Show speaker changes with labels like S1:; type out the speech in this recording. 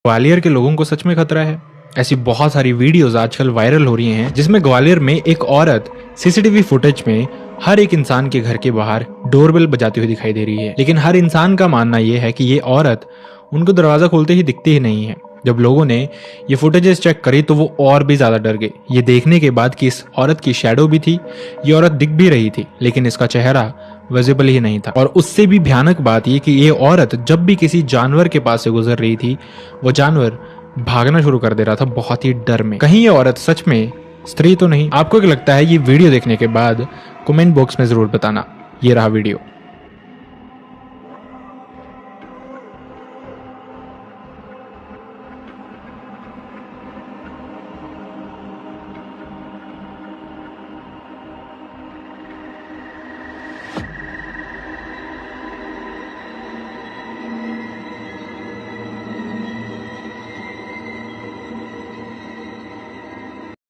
S1: ग्वालियर के लोगों को सच में खतरा है। ऐसी बहुत सारी वीडियोस आजकल वायरल हो रही हैं जिसमें ग्वालियर में एक औरत सीसीटीवी फुटेज में हर एक इंसान के घर के बाहर डोरबेल बजाती हुई दिखाई दे रही है। लेकिन हर इंसान का मानना यह है कि ये औरत उनको दरवाजा खोलते ही दिखती ही नहीं है। जब लोगों ने ये फुटेजेस चेक करी तो वो और भी ज्यादा डर गए, ये देखने के बाद कि इस औरत की शैडो भी थी, ये औरत दिख भी रही थी लेकिन इसका चेहरा विजिबल ही नहीं था। और उससे भी भयानक बात ये कि ये औरत जब भी किसी जानवर के पास से गुजर रही थी वो जानवर भागना शुरू कर दे रहा था बहुत ही डर में। कहीं ये औरत सच में स्त्री तो नहीं? आपको क्या लगता है ये वीडियो देखने के बाद? कमेंट बॉक्स में जरूर बताना। ये रहा वीडियो।